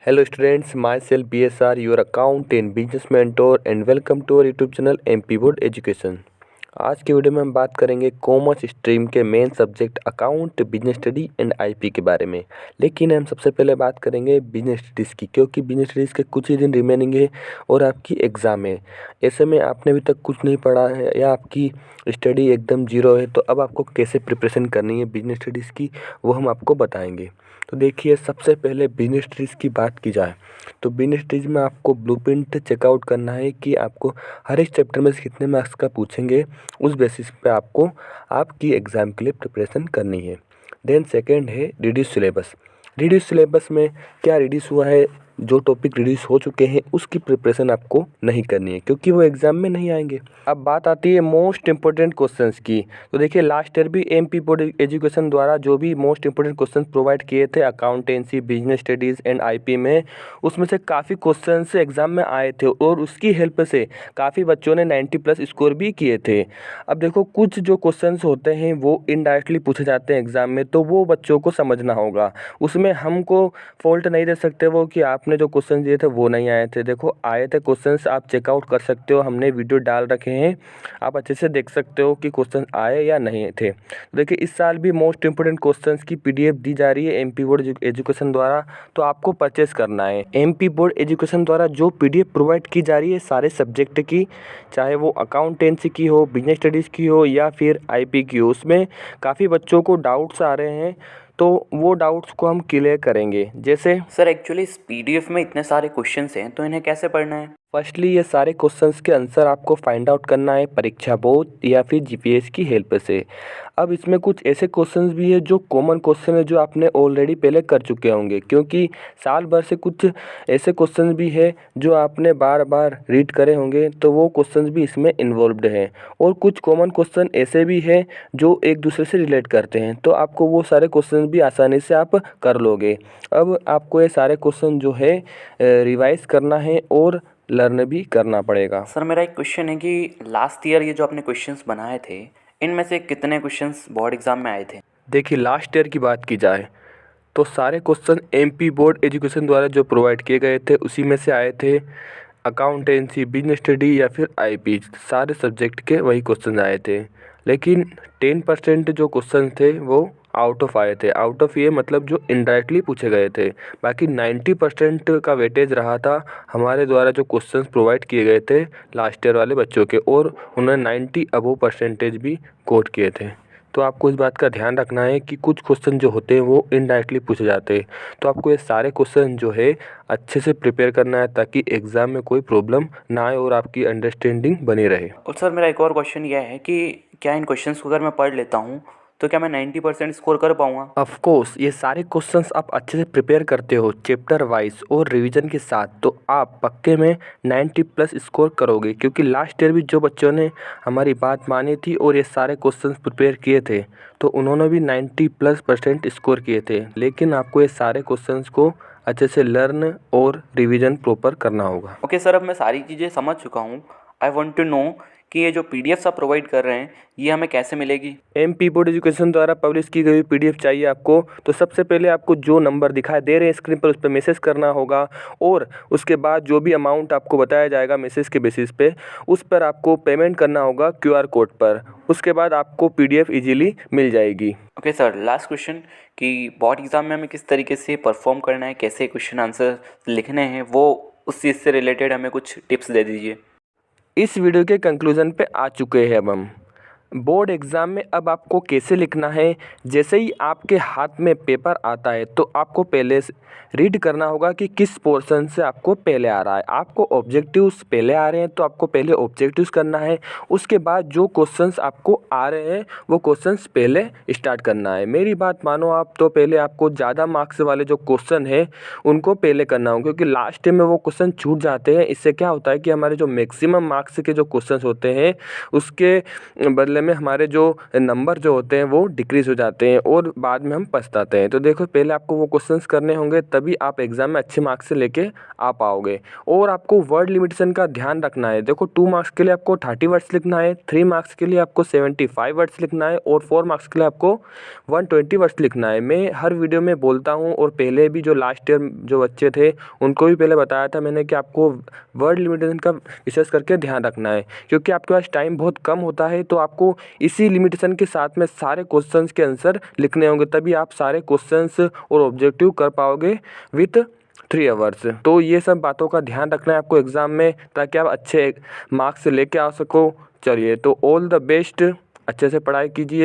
Hello students, myself BSR, your account and business mentor and welcome to our YouTube channel MP Board Education। आज के video में हम बात करेंगे commerce stream के main subject account, business study and IP के बारे में। लेकिन हम सबसे पहले बात करेंगे बिजनेस स्टडीज़ की, क्योंकि बिजनेस स्टडीज़ के कुछ ही दिन रिमेनिंग है और आपकी एग्ज़ाम है। ऐसे में आपने अभी तक कुछ नहीं पढ़ा है या आपकी स्टडी एकदम जीरो है, तो अब आपको कैसे प्रिपरेशन करनी है बिजनेस स्टडीज़ की, वो हम आपको बताएंगे। तो देखिए, सबसे पहले बिजनेस स्टडीज़ की बात की जाए तो बिजनेस स्टडीज़ में आपको ब्लूप्रिंट चेकआउट करना है कि आपको हर एक चैप्टर में से कितने मार्क्स का पूछेंगे, उस बेसिस पे आपको आपकी एग्ज़ाम के लिए प्रिपरेशन करनी है। देन सेकंड है रिड्यूस सिलेबस। रिड्यूस सिलेबस में क्या रिड्यूस हुआ है, जो टॉपिक रिड्यूस हो चुके हैं उसकी प्रिपरेशन आपको नहीं करनी है, क्योंकि वो एग्ज़ाम में नहीं आएंगे। अब बात आती है मोस्ट इंपॉर्टेंट क्वेश्चंस की। तो देखिए, लास्ट ईयर भी एमपी बोर्ड एजुकेशन द्वारा जो भी मोस्ट इंपॉर्टेंट क्वेश्चंस प्रोवाइड किए थे accountancy, business studies and IP में, उसमें से काफ़ी क्वेश्चंस एग्ज़ाम में आए थे और उसकी हेल्प से काफ़ी बच्चों ने 90+ स्कोर भी किए थे। अब देखो, कुछ जो क्वेश्चंस होते हैं वो इनडायरेक्टली पूछे जाते हैं एग्ज़ाम में, तो वो बच्चों को समझना होगा। उसमें हमको फॉल्ट नहीं दे सकते वो कि आपने जो क्वेश्चन दिए थे वो नहीं आए थे। देखो, आए थे क्वेश्चंस, आप चेकआउट कर सकते हो, हमने वीडियो डाल रखे हैं, आप अच्छे से देख सकते हो कि क्वेश्चन आए या नहीं थे। देखिए, इस साल भी मोस्ट इंपोर्टेंट क्वेश्चंस की पीडीएफ दी जा रही है एमपी बोर्ड एजुकेशन द्वारा, तो आपको परचेस करना है। एमपी बोर्ड एजुकेशन द्वारा जो पीडीएफ प्रोवाइड की जा रही है सारे सब्जेक्ट की, चाहे वो अकाउंटेंसी की हो, बिजनेस स्टडीज़ की हो या फिर आईपी की हो, उसमें काफ़ी बच्चों को डाउट्स आ रहे हैं, तो वो डाउट्स को हम क्लियर करेंगे। जैसे सर, एक्चुअली इस पीडीएफ में इतने सारे क्वेश्चंस हैं, तो इन्हें कैसे पढ़ना है? फर्स्टली ये सारे क्वेश्चंस के आंसर आपको फाइंड आउट करना है परीक्षा बोर्ड या फिर जीपीएस की हेल्प से। अब इसमें कुछ ऐसे क्वेश्चंस भी है जो कॉमन क्वेश्चन है, जो आपने ऑलरेडी पहले कर चुके होंगे, क्योंकि साल भर से कुछ ऐसे क्वेश्चंस भी है जो आपने बार बार रीड करे होंगे, तो वो क्वेश्चंस भी इसमें इन्वॉल्व्ड हैं। और कुछ कॉमन क्वेश्चन ऐसे भी है जो एक दूसरे से रिलेट करते हैं, तो आपको वो सारे क्वेश्चन भी आसानी से आप कर लोगे। अब आपको ये सारे क्वेश्चन जो है रिवाइज करना है और लर्न भी करना पड़ेगा। सर, मेरा एक क्वेश्चन है कि लास्ट ईयर ये जो आपने क्वेश्चंस बनाए थे, इनमें से कितने क्वेश्चंस बोर्ड एग्जाम में आए थे? देखिए, लास्ट ईयर की बात की जाए तो सारे क्वेश्चन एमपी बोर्ड एजुकेशन द्वारा जो प्रोवाइड किए गए थे उसी में से आए थे। अकाउंटेंसी, बिजनेस स्टडी या फिर आईपी, सारे सब्जेक्ट के वही क्वेश्चन आए थे। लेकिन 10% जो क्वेश्चन थे वो आउट ऑफ आए थे। आउट ऑफ ये मतलब जो इनडायरेक्टली पूछे गए थे। बाकी 90% का वेटेज रहा था हमारे द्वारा जो क्वेश्चंस प्रोवाइड किए गए थे लास्ट ईयर वाले बच्चों के, और उन्होंने 90 अबव परसेंटेज भी कोट किए थे। तो आपको इस बात का ध्यान रखना है कि कुछ क्वेश्चन जो होते हैं वो इनडायरेक्टली पूछे जाते हैं, तो आपको ये सारे क्वेश्चन जो है अच्छे से प्रिपेयर करना है ताकि एग्ज़ाम में कोई प्रॉब्लम ना आए और आपकी अंडरस्टैंडिंग बनी रहे। और सर, मेरा एक और क्वेश्चन यह है कि क्या इन क्वेश्चंस को अगर मैं पढ़ लेता हूँ तो क्या मैं 90% स्कोर कर पाऊँगा? ऑफ कोर्स, ये सारे क्वेश्चंस आप अच्छे से प्रिपेयर करते हो चैप्टर वाइज और रिवीजन के साथ, तो आप पक्के में 90+ स्कोर करोगे, क्योंकि लास्ट ईयर भी जो बच्चों ने हमारी बात मानी थी और ये सारे क्वेश्चंस प्रिपेयर किए थे, तो उन्होंने भी 90+% स्कोर किए थे। लेकिन आपको ये सारे क्वेश्चंस को अच्छे से लर्न और रिवीजन प्रॉपर करना होगा। ओके सर, अब मैं सारी चीज़ें समझ चुका हूँ। आई वॉन्ट टू नो कि ये जो पीडीएफ आप प्रोवाइड कर रहे हैं ये हमें कैसे मिलेगी? एमपी बोर्ड एजुकेशन द्वारा पब्लिश की गई पीडीएफ चाहिए आपको, तो सबसे पहले आपको जो नंबर दिखाई दे रहे हैं स्क्रीन पर उस पर मैसेज करना होगा, और उसके बाद जो भी अमाउंट आपको बताया जाएगा मैसेज के बेसिस पे, उस पर आपको पेमेंट करना होगा क्यूआर कोड पर। उसके बाद आपको पीडीएफ इजीली मिल जाएगी। ओके सर, लास्ट क्वेश्चन कि बोर्ड एग्ज़ाम में हमें किस तरीके से परफॉर्म करना है, कैसे क्वेश्चन आंसर लिखने हैं, वो उस चीज़ से रिलेटेड हमें कुछ टिप्स दे दीजिए। इस वीडियो के कंक्लूजन पे आ चुके हैं अब हम। बोर्ड एग्ज़ाम में अब आपको कैसे लिखना है, जैसे ही आपके हाथ में पेपर आता है तो आपको पहले से रीड करना होगा कि किस पोर्शन से आपको पहले आ रहा है। आपको ऑब्जेक्टिव्स पहले आ रहे हैं तो आपको पहले ऑब्जेक्टिव्स करना है, उसके बाद जो क्वेश्चंस आपको आ रहे हैं वो क्वेश्चंस पहले स्टार्ट करना है। मेरी बात मानो आप, तो पहले आपको ज़्यादा मार्क्स वाले जो क्वेश्चन है उनको पहले करना होगा, क्योंकि लास्ट में वो क्वेश्चन छूट जाते हैं। इससे क्या होता है कि हमारे जो मैक्सिमम मार्क्स के जो क्वेश्चन होते हैं उसके बदले में हमारे जो नंबर जो होते हैं वो डिक्रीज़ हो जाते हैं और बाद में हम पछताते हैं। तो देखो पहले आपको वो क्वेश्चंस करने होंगे, तभी आप एग्ज़ाम में अच्छे मार्क्स से लेके आ पाओगे। और आपको वर्ड लिमिटेशन का ध्यान रखना है। देखो 2 मार्क्स के लिए आपको 30 वर्ड्स लिखना है, 3 मार्क्स के लिए आपको 75 वर्ड्स लिखना है और 4 मार्क्स के लिए आपको 120 वर्ड्स लिखना है। मैं हर वीडियो में बोलता हूँ और पहले भी जो लास्ट ईयर जो बच्चे थे उनको भी पहले बताया था मैंने कि आपको वर्ड लिमिटेशन का विशेष करके ध्यान रखना है, क्योंकि आपके पास टाइम बहुत कम होता है। तो आपको इसी लिमिटेशन के साथ में सारे क्वेश्चंस के आंसर लिखने होंगे, तभी आप सारे क्वेश्चंस और ऑब्जेक्टिव कर पाओगे विथ 3 आवर्स। तो ये सब बातों का ध्यान रखना है आपको एग्ज़ाम में, ताकि आप अच्छे मार्क्स लेके आ सको। चलिए, तो ऑल द बेस्ट, अच्छे से पढ़ाई कीजिए।